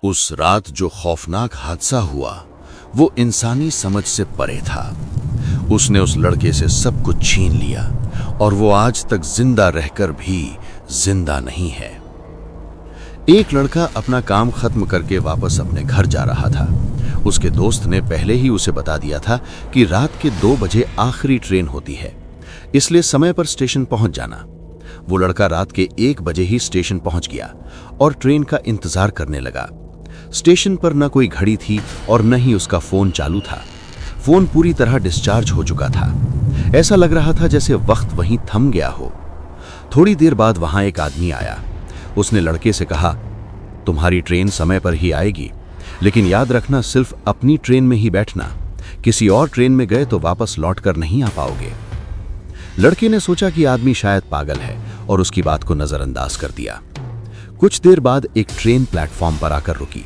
उस रात जो खौफनाक हादसा हुआ वो इंसानी समझ से परे था। उसने उस लड़के से सब कुछ छीन लिया और वो आज तक जिंदा रहकर भी जिंदा नहीं है। एक लड़का अपना काम खत्म करके वापस अपने घर जा रहा था। उसके दोस्त ने पहले ही उसे बता दिया था कि रात के 2 बजे आखिरी ट्रेन होती है, इसलिए समय पर स्टेशन पहुंच जाना। वो लड़का रात के 1 बजे ही स्टेशन पहुंच गया और ट्रेन का इंतजार करने लगा। स्टेशन पर न कोई घड़ी थी और न ही उसका फोन चालू था। फोन पूरी तरह डिस्चार्ज हो चुका था। ऐसा लग रहा था जैसे वक्त वहीं थम गया हो। थोड़ी देर बाद वहां एक आदमी आया। उसने लड़के से कहा, तुम्हारी ट्रेन समय पर ही आएगी, लेकिन याद रखना सिर्फ अपनी ट्रेन में ही बैठना। किसी और ट्रेन में गए तो वापस लौट कर नहीं आ पाओगे। लड़के ने सोचा कि आदमी शायद पागल है और उसकी बात को नजरअंदाज कर दिया। कुछ देर बाद एक ट्रेन प्लेटफॉर्म पर आकर रुकी।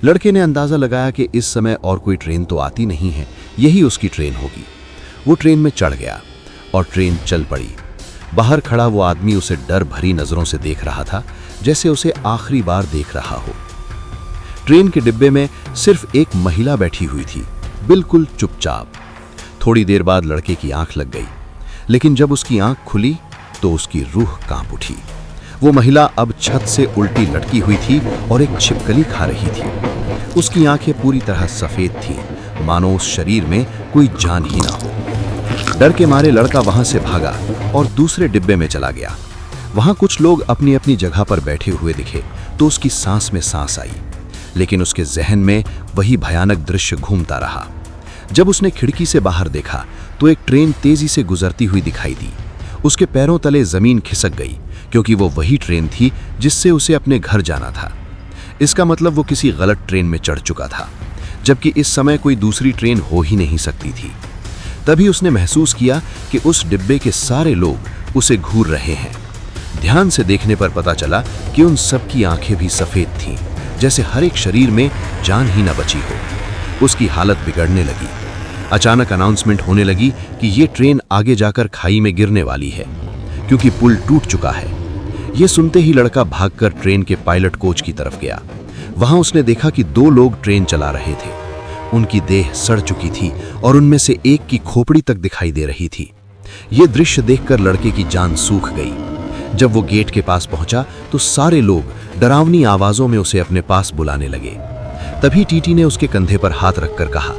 लड़के ने अंदाजा लगाया कि इस समय और कोई ट्रेन तो आती नहीं है, यही उसकी ट्रेन होगी। वो ट्रेन में चढ़ गया और ट्रेन चल पड़ी। बाहर खड़ा वो आदमी उसे डर भरी नजरों से देख रहा था, जैसे उसे आखिरी बार देख रहा हो। ट्रेन के डिब्बे में सिर्फ एक महिला बैठी हुई थी, बिल्कुल चुपचाप। थोड़ी देर बाद लड़के की आंख लग गई, लेकिन जब उसकी आंख खुली तो उसकी रूह कांप उठी। वो महिला अब छत से उल्टी लटकी हुई थी और एक छिपकली खा रही थी। उसकी आंखें पूरी तरह सफेद थीं, मानो उस शरीर में कोई जान ही ना हो। डर के मारे लड़का वहां से भागा और दूसरे डिब्बे में चला गया। वहां कुछ लोग अपनी अपनी जगह पर बैठे हुए दिखे तो उसकी सांस में सांस आई, लेकिन उसके जहन में वही भयानक दृश्य घूमता रहा। जब उसने खिड़की से बाहर देखा तो एक ट्रेन तेजी से गुजरती हुई दिखाई दी। उसके पैरों तले जमीन खिसक गई, क्योंकि वो वही ट्रेन थी जिससे उसे अपने घर जाना था। इसका मतलब वो किसी गलत ट्रेन में चढ़ चुका था, जबकि इस समय कोई दूसरी ट्रेन हो ही नहीं सकती थी। तभी उसने महसूस किया कि उस डिब्बे के सारे लोग उसे घूर रहे हैं। ध्यान से देखने पर पता चला कि उन सब की आंखें भी सफेद थीं, जैसे हर एक शरीर में जान ही न बची हो। उसकी हालत बिगड़ने लगी। अचानक अनाउंसमेंट होने लगी कि ये ट्रेन आगे जाकर खाई में गिरने वाली है, क्योंकि पुल टूट चुका है। ये सुनते ही लड़का भागकर ट्रेन के पायलट कोच की तरफ गया। वहां उसने देखा कि 2 लोग ट्रेन चला रहे थे। उनकी देह सड़ चुकी थी और उनमें से एक की खोपड़ी तक दिखाई दे रही थी। ये दृश्य देखकर लड़के की जान सूख गई। जब वो गेट के पास पहुंचा तो सारे लोग डरावनी आवाजों में उसे अपने पास बुलाने लगे। तभी टीटी ने उसके कंधे पर हाथ रखकर कहा,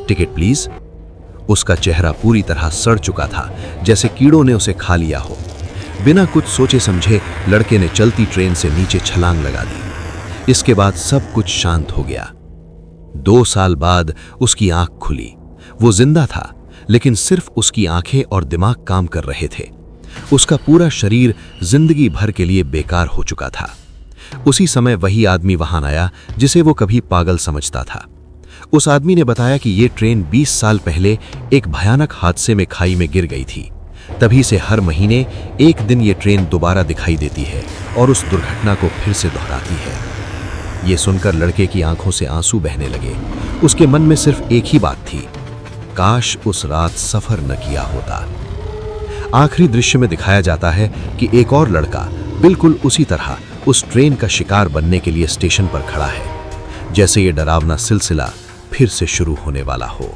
टिकट प्लीज। उसका चेहरा पूरी तरह सड़ चुका था, जैसे कीड़ों ने उसे खा लिया हो। बिना कुछ सोचे समझे लड़के ने चलती ट्रेन से नीचे छलांग लगा दी। इसके बाद सब कुछ शांत हो गया। 2 साल बाद उसकी आंख खुली। वो जिंदा था, लेकिन सिर्फ उसकी आंखें और दिमाग काम कर रहे थे। उसका पूरा शरीर जिंदगी भर के लिए बेकार हो चुका था। उसी समय वही आदमी वहां आया जिसे वो कभी पागल समझता था। उस आदमी ने बताया कि ये ट्रेन 20 साल पहले एक भयानक हादसे में खाई में गिर गई थी। तभी से हर महीने एक दिन ये ट्रेन दोबारा दिखाई देती है और उस दुर्घटना को फिर से दोहराती है। ये सुनकर लड़के की आंखों से आंसू बहने लगे। उसके मन में सिर्फ एक ही बात थी, काश उस रात सफर न किया होता। आखिरी दृश्य में दिखाया जाता है कि एक और लड़का बिल्कुल उसी तरह उस ट्रेन का शिकार बनने के लिए स्टेशन पर खड़ा है, जैसे ये डरावना सिलसिला फिर से शुरू होने वाला हो।